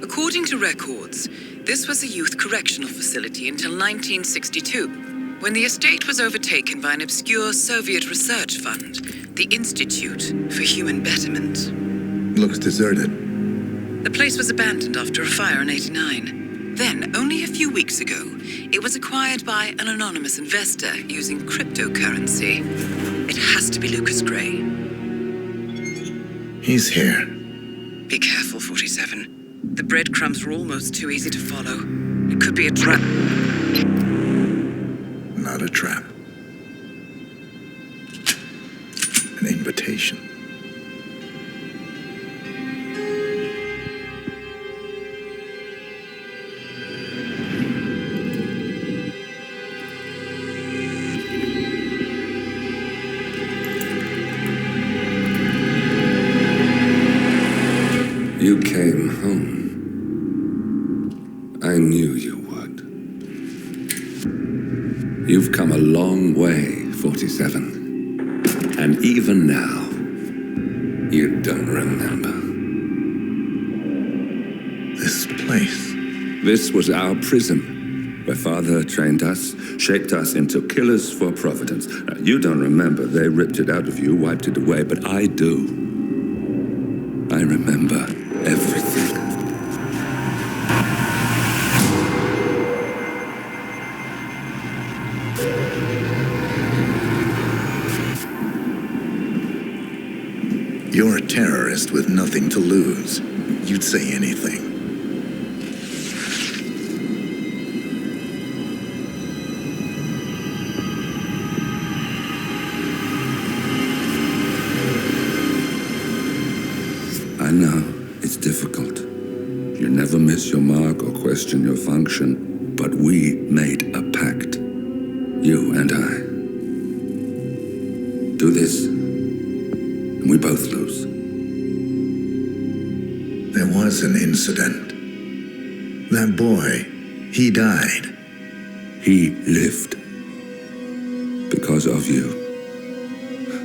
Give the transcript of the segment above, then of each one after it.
According to records, this was a youth correctional facility until 1962, when the estate was overtaken by an obscure Soviet research fund, the Institute for Human Betterment. Looks deserted. The place was abandoned after a fire in '89. Then, only a few weeks ago, it was acquired by an anonymous investor using cryptocurrency. It has to be Lucas Gray. He's here. Be careful, 47. The breadcrumbs are almost too easy to follow. It could be a trap. Not a trap. An invitation. You came home. I knew you would. You've come a long way, 47. And even now, you don't remember. This place. This was our prison, where Father trained us, shaped us into killers for Providence. Now, you don't remember. They ripped it out of you, wiped it away, but I do. I remember everything. You're a terrorist with nothing to lose. You'd say anything. I know, it's difficult. You never miss your mark or question your function, but we made a pact. You and I. Do this, and we both lose. There was an incident. That boy, he died. He lived. Because of you.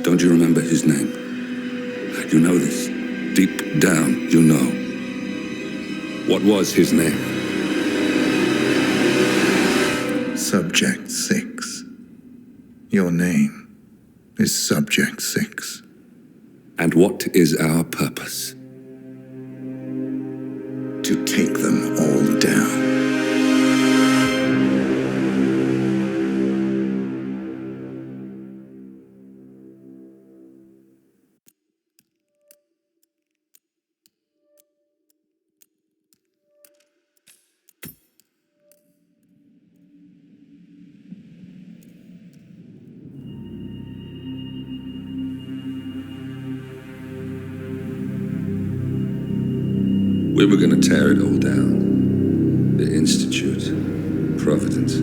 Don't you remember his name? You know this. Deep down, you know. What was his name? Subject 6. Your name is Subject 6. And what is our purpose? To take them all down. We were going to tear it all down. The Institute, Providence,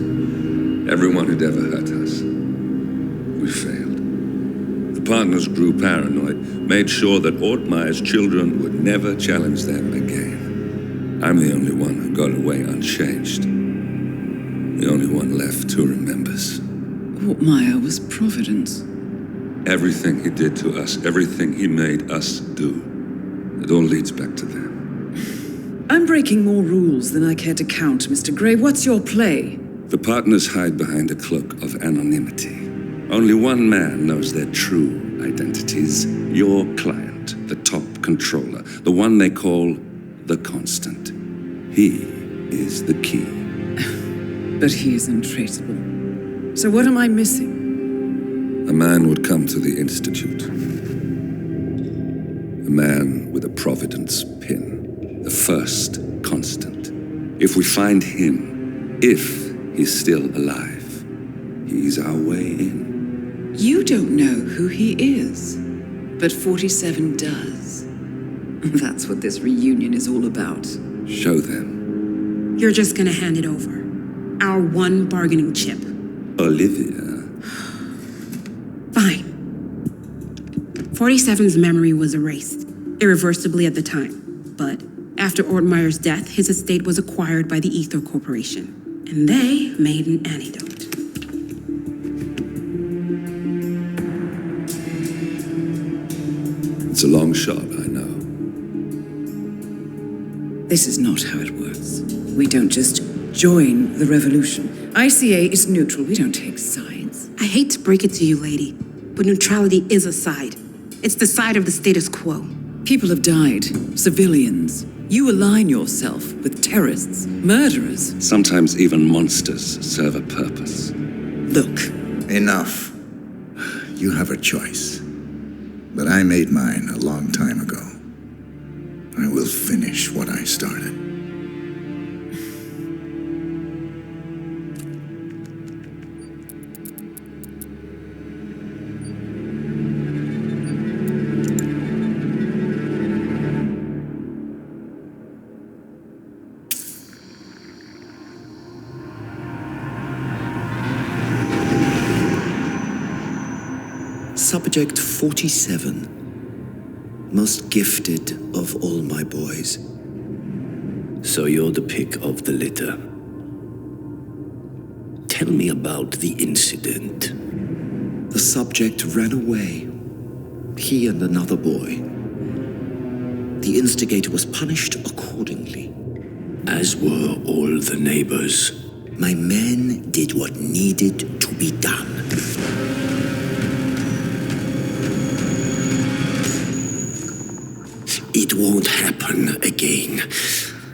everyone who'd ever hurt us. We failed. The partners grew paranoid, made sure that Ortmeyer's children would never challenge them again. I'm the only one who got away unchanged. The only one left who remembers. Ortmeyer was Providence. Everything he did to us, everything he made us do, it all leads back to them. I'm breaking more rules than I care to count, Mr. Gray. What's your play? The partners hide behind a cloak of anonymity. Only one man knows their true identities. Your client, the top controller, the one they call the Constant. He is the key. But he is untraceable. So what am I missing? A man would come to the Institute. A man with a Providence pin. The first Constant. If we find him, if he's still alive, he's our way in. You don't know who he is, but 47 does. That's what this reunion is all about. Show them. You're just gonna hand it over. Our one bargaining chip. Olivia. Fine. 47's memory was erased, irreversibly at the time. But after Ortmeyer's death, his estate was acquired by the Ether Corporation. And they made an antidote. It's a long shot, I know. This is not how it works. We don't just join the revolution. ICA is neutral. We don't take sides. I hate to break it to you, lady, but neutrality is a side. It's the side of the status quo. People have died. Civilians. You align yourself with terrorists, murderers. Sometimes even monsters serve a purpose. Look, Enough. You have a choice. But I made mine a long time ago. I will finish what I started. Subject 47. Most gifted of all my boys. So you're the pick of the litter. Tell me about the incident. The subject ran away. He and another boy. The instigator was punished accordingly. As were all the neighbors. My men did what needed to be done. It won't happen again.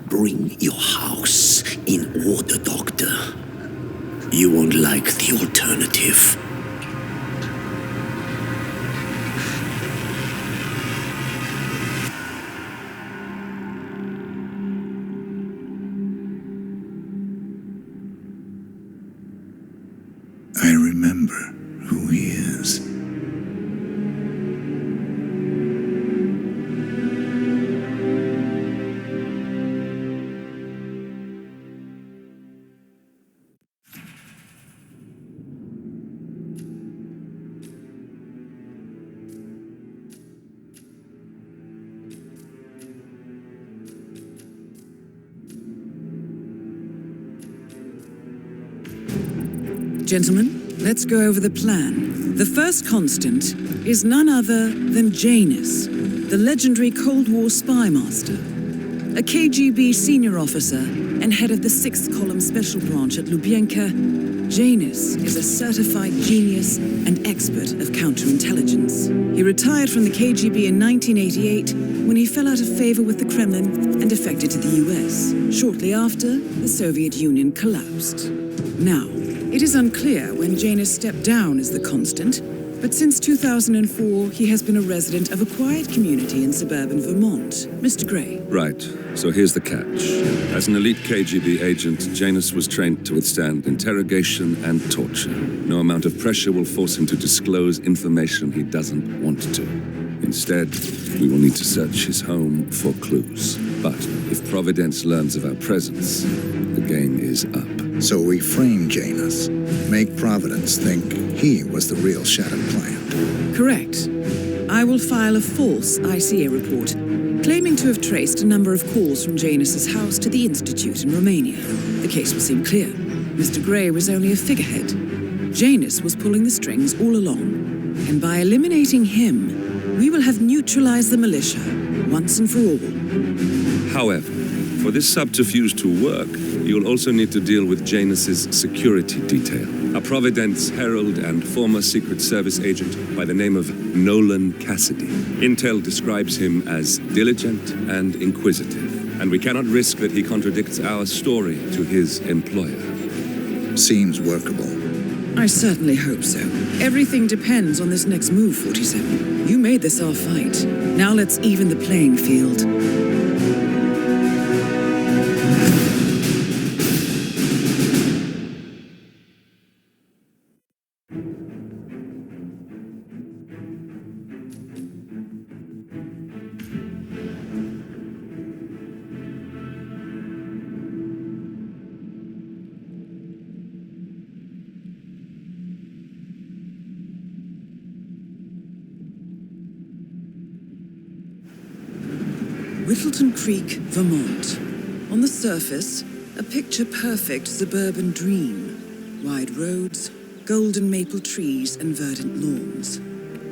Bring your house in order, Doctor. You won't like the alternative. I remember who he is. gentlemen, let's go over the plan. The first constant is none other than Janus, the legendary Cold War spy master, a KGB senior officer and head of the 6th Column Special Branch at Lubyanka. Janus is a certified genius and expert of counterintelligence. He retired from the KGB in 1988 when he fell out of favor with the Kremlin and defected to the US. Shortly after, the Soviet Union collapsed. Now, it is unclear when Janus stepped down as the constant, but since 2004, he has been a resident of a quiet community in suburban Vermont. Mr. Gray. Right. So here's the catch. As an elite KGB agent, Janus was trained to withstand interrogation and torture. No amount of pressure will force him to disclose information he doesn't want to. Instead, we will need to search his home for clues. But if Providence learns of our presence, the game is up. So we frame Janus, make Providence think he was the real Shattered Plant. Correct. I will file a false ICA report, claiming to have traced a number of calls from Janus's house to the Institute in Romania. The case will seem clear. Mr. Gray was only a figurehead. Janus was pulling the strings all along. And by eliminating him, we will have neutralized the militia, once and for all. However, for this subterfuge to work, you'll also need to deal with Janus's security detail. A Providence herald and former Secret Service agent by the name of Nolan Cassidy. Intel describes him as diligent and inquisitive, and we cannot risk that he contradicts our story to his employer. Seems workable. I certainly hope so. Everything depends on this next move, 47. You made this our fight. Now let's even the playing field. Whittleton Creek, Vermont. On the surface, a picture-perfect suburban dream. Wide roads, golden maple trees, and verdant lawns.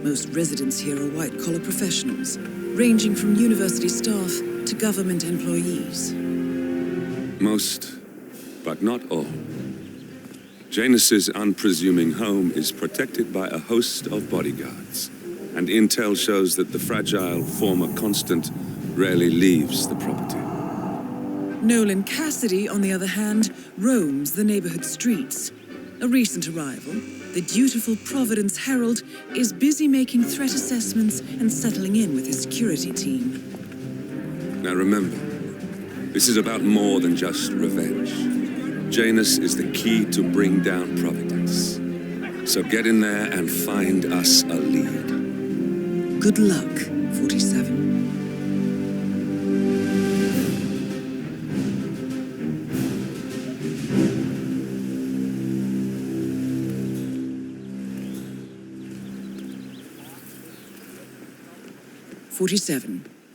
Most residents here are white-collar professionals. ranging from university staff to government employees. Most, but not all. Janus's unpresuming home is protected by a host of bodyguards, and intel shows that the fragile former constant rarely leaves the property. Nolan Cassidy, on the other hand, roams the neighborhood streets. A recent arrival, the dutiful Providence Herald is busy making threat assessments and settling in with his security team. Now remember, this is about more than just revenge. Janus is the key to bring down Providence. So get in there and find us a lead. Good luck, 47.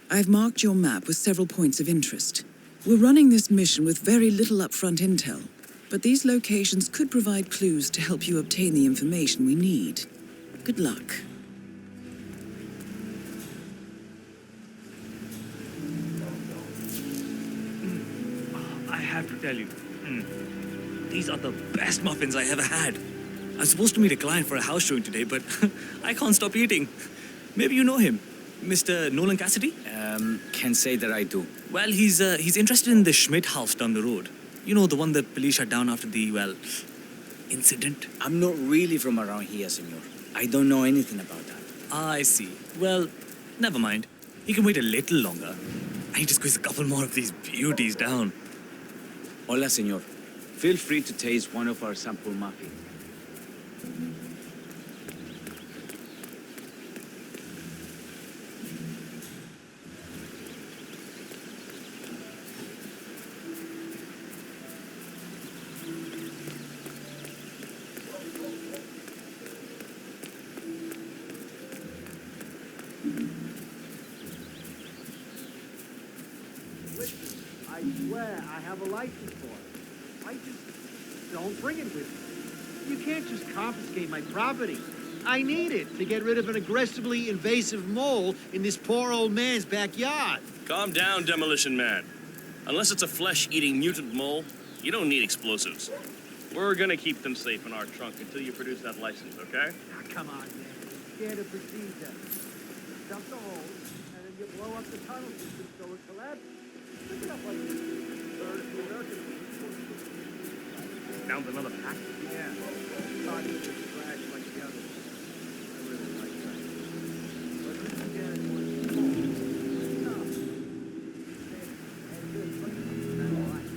I've marked your map with several points of interest. We're running this mission with very little upfront intel, but these locations could provide clues to help you obtain the information we need. Good luck. I have to tell you, these are the best muffins I ever had. I was supposed to meet a client for a house showing today, but I can't stop eating. Maybe you know him, Mr. Nolan Cassidy? Can't say that I do. Well, he's interested in the Schmidt house down the road. You know, the one that police shut down after the, incident? I'm not really from around here, senor. I don't know anything about that. Ah, I see. Well, never mind. He can wait a little longer. I need to squeeze a couple more of these beauties down. Hola, senor. Feel free to taste one of our sample muffins. I swear I have a license for it. I just don't bring it with me. You can't just confiscate my property. I need it to get rid of an aggressively invasive mole in this poor old man's backyard. Calm down, Demolition Man. Unless it's a flesh-eating mutant mole, you don't need explosives. We're gonna keep them safe in our trunk until you produce that license, okay? Ah, come on, man. Standard procedure. Dump the hole, and then you blow up the tunnel system so it collapses. Pick it up like this. Third to American. Down another pack? Yeah. Not even trash like the others. I really like that. But this again is one stop. And good. All right.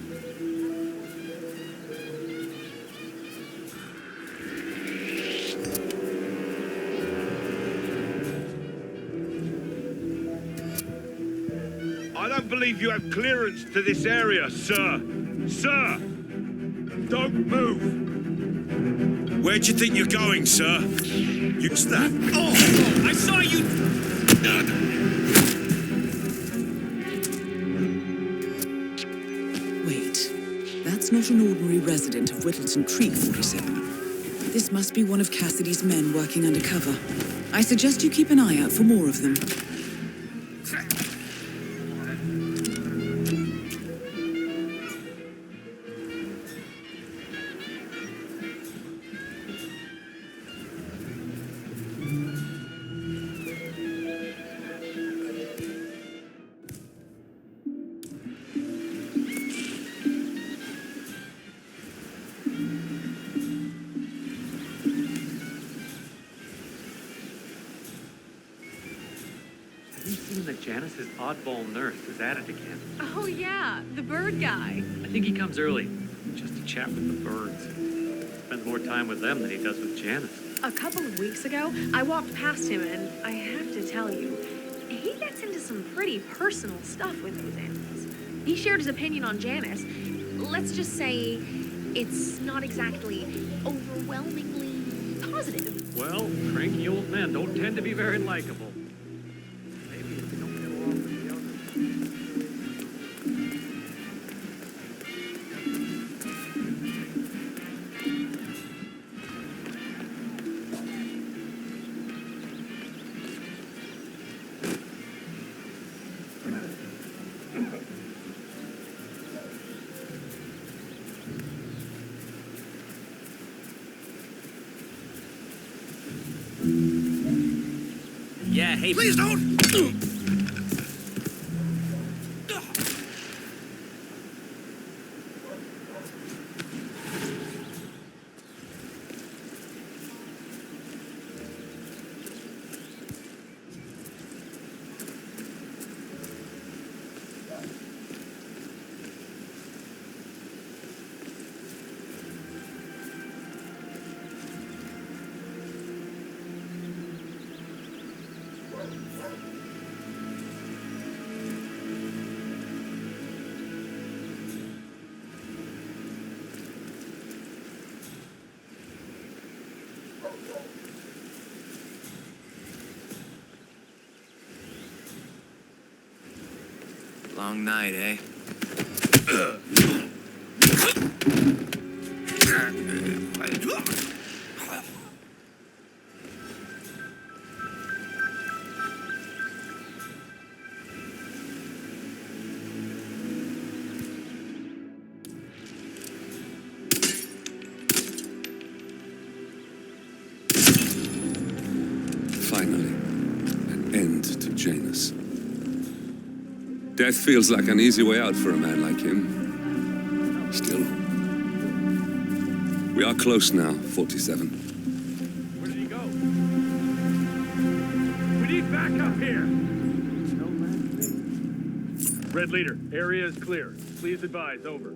I don't believe you have clearance to this area, sir. Sir! Don't move! Where do you think you're going, sir? What's that? Oh! I saw you! Wait, that's not an ordinary resident of Whittleton Creek, 47. This must be one of Cassidy's men working undercover. I suggest you keep an eye out for more of them. Have you seen that Janice's oddball nurse is at it again? Oh, yeah, the bird guy. I think he comes early, just to chat with the birds. Spends more time with them than he does with Janice. A couple of weeks ago, I walked past him, and I have to tell you, he gets into some pretty personal stuff with those animals. He shared his opinion on Janice. Let's just say it's not exactly overwhelmingly positive. Well, cranky old men don't tend to be very likable. Maybe if they don't get along with the others. Hey, please don't! Long night, eh? Finally, an end to Janus. Death feels like an easy way out for a man like him. Still. We are close now, 47. Where did he go? We need backup here! Red Leader, area is clear. Please advise, over.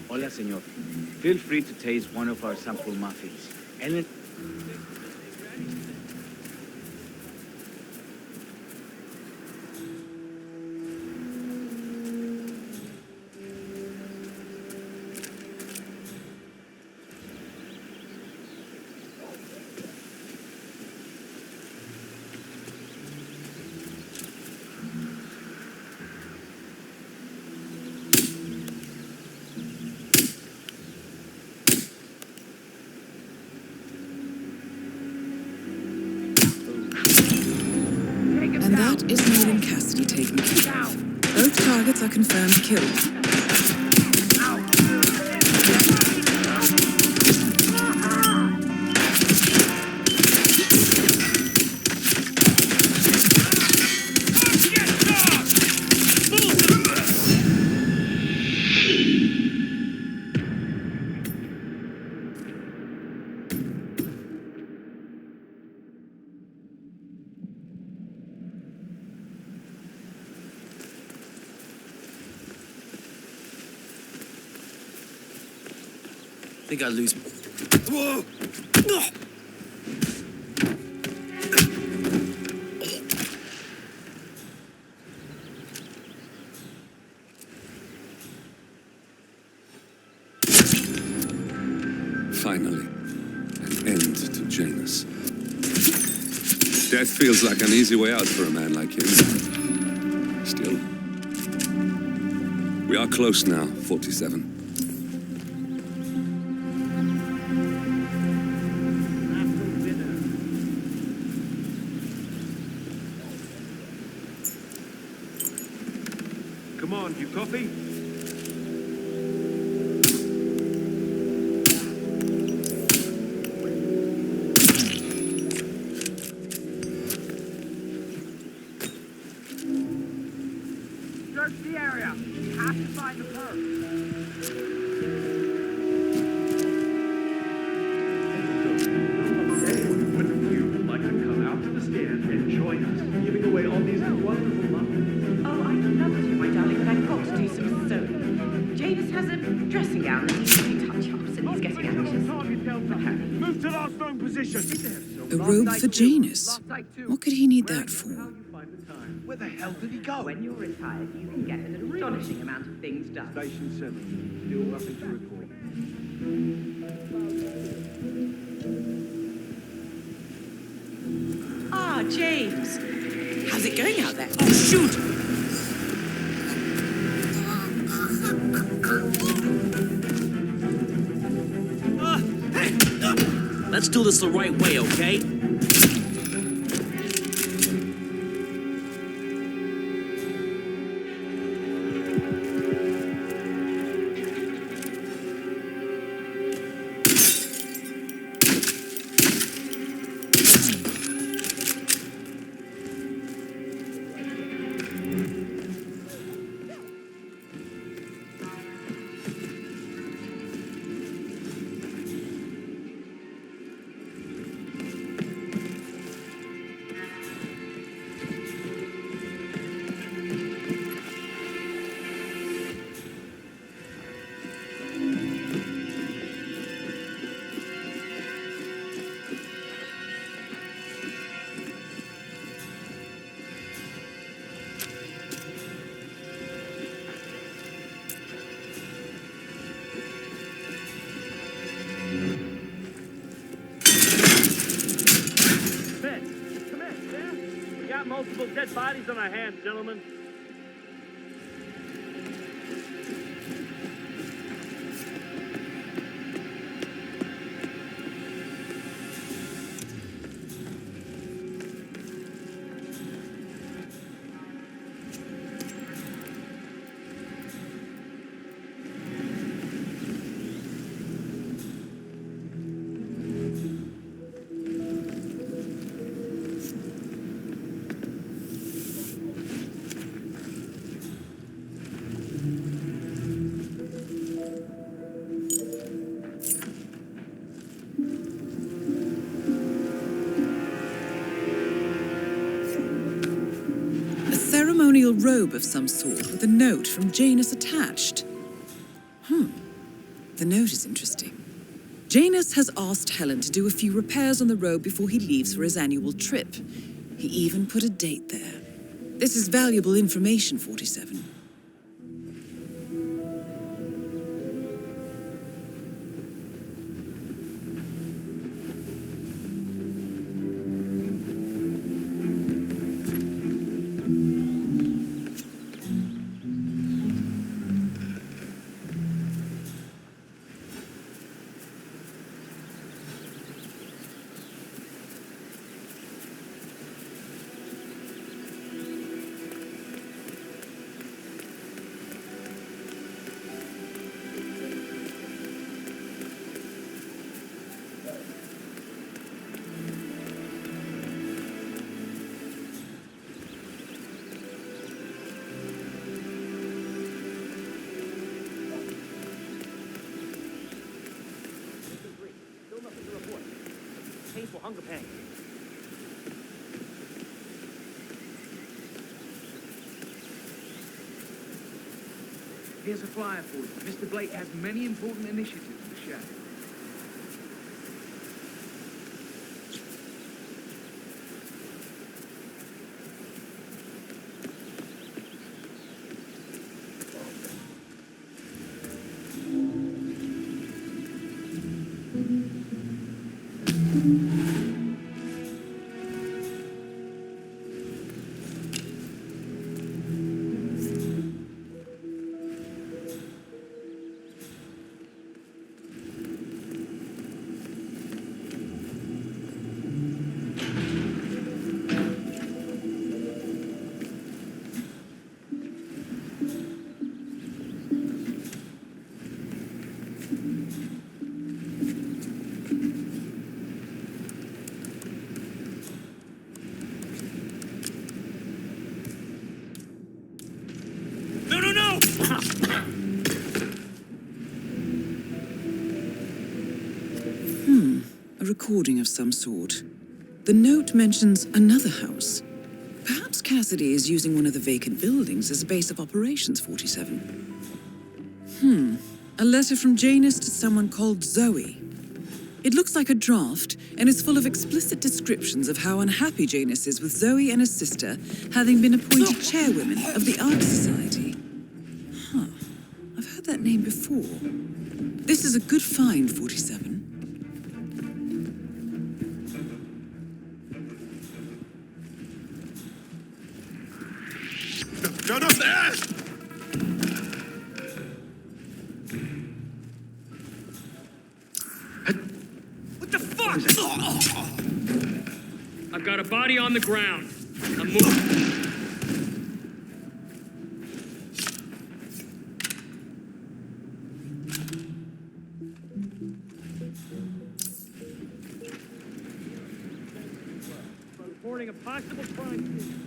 Hola, señor. Feel free to taste one of our sample muffins. Ellen. And that is Maiden Cassidy taken care of. Both targets are confirmed killed. I think I lose. Whoa! Finally, an end to Janus. Death feels like an easy way out for a man like him. Still. We are close now, 47. Come on, you copy? Move to last known position. A robe for Janus. What could he need that for? Where the hell did he go? When you're retired, you can get an astonishing amount of things done. Station 7. Still nothing to report. Ah, James. How's it going out there? Oh, shoot! Let's do this the right way, okay? Multiple dead bodies on our hands, gentlemen. Ceremonial robe of some sort with a note from Janus attached. The note is interesting. Janus has asked Helen to do a few repairs on the robe before he leaves for his annual trip. He even put a date there. This is valuable information, 47. Painful hunger pang. Here's a flyer for you. Mr. Blake has many important initiatives to share. A recording of some sort. The note mentions another house. Perhaps Cassidy is using one of the vacant buildings as a base of operations, 47. A letter from Janus to someone called Zoe. It looks like a draft and is full of explicit descriptions of how unhappy Janus is with Zoe and her sister having been appointed chairwomen of the Art Society. Huh. I've heard that name before. This is a good find, 47. No, not there! What the fuck? I've got a body on the ground. I'm moving. Reporting a possible crime scene.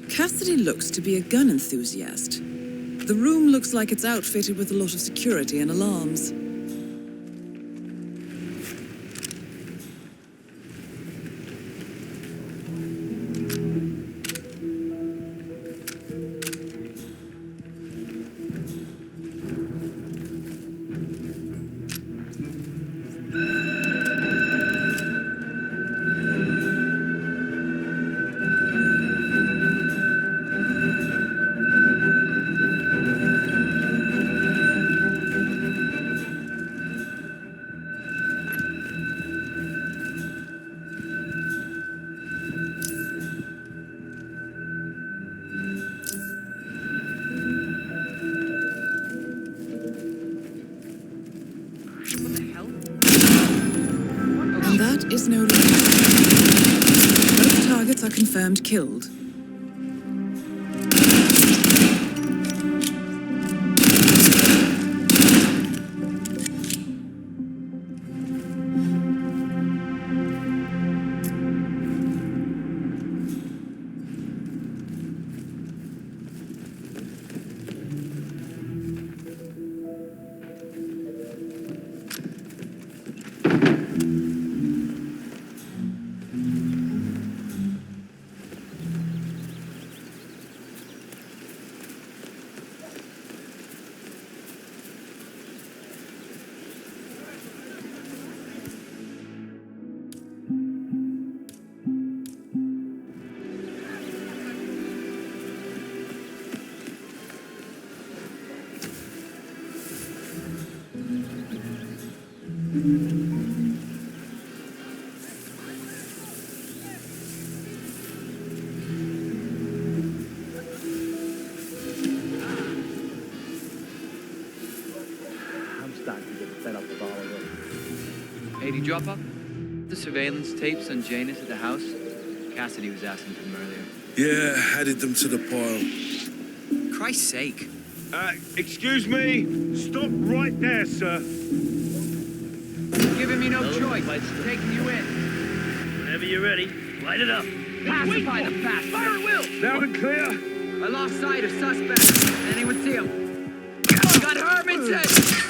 Cassidy looks to be a gun enthusiast. The room looks like it's outfitted with a lot of security and alarms. And that is no longer. Both targets are confirmed killed. I'm starting to get fed up with all of this. Hey, did you drop off the surveillance tapes on Janus at the house? Cassidy was asking for them earlier. Yeah, added them to the pile. Christ's sake. Excuse me. Stop right there, sir. Giving me no choice. Taking you in. Whenever you're ready, light it up. Pacify the bastard. Fire at will. Loud and clear. I lost sight of suspect. Anyone see him? Got Hermanson!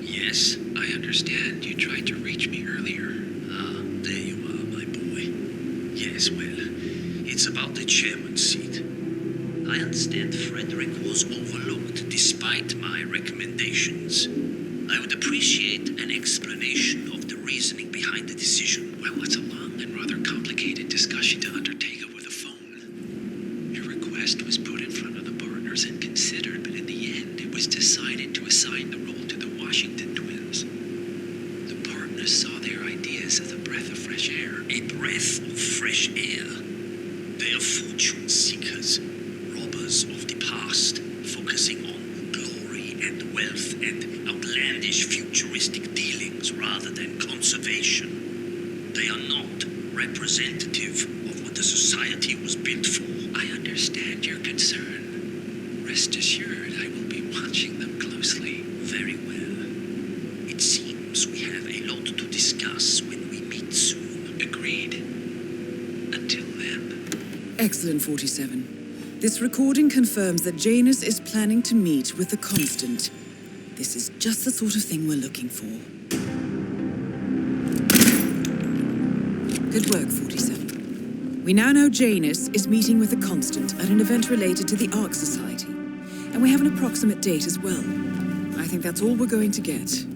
Yes, I understand. You tried to reach me earlier. Ah, there you are, my boy. Yes, well, it's about the chairman's seat. I understand Frederick was overlooked despite my recommendations. I would appreciate an explanation of the reasoning behind the decision. Well, it's a long and rather complicated discussion to undertake over the phone. Your request was put in front of the partners and considered, but in the end, it was decided to assign the role to the Washington twins. The partners saw their ideas as a breath of fresh air. A breath of fresh air. They are fortune seekers, robbers past, focusing on glory and wealth and outlandish futuristic dealings rather than conservation. They are not representative of what the society was built for. I understand your concern. Rest assured, I will be watching them closely. Very well. It seems we have a lot to discuss when we meet soon. Agreed. Until then. Excellent, 47. This recording confirms that Janus is planning to meet with the Constant. This is just the sort of thing we're looking for. Good work, 47. We now know Janus is meeting with the Constant at an event related to the Ark Society. And we have an approximate date as well. I think that's all we're going to get.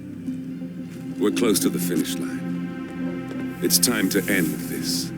We're close to the finish line. It's time to end this.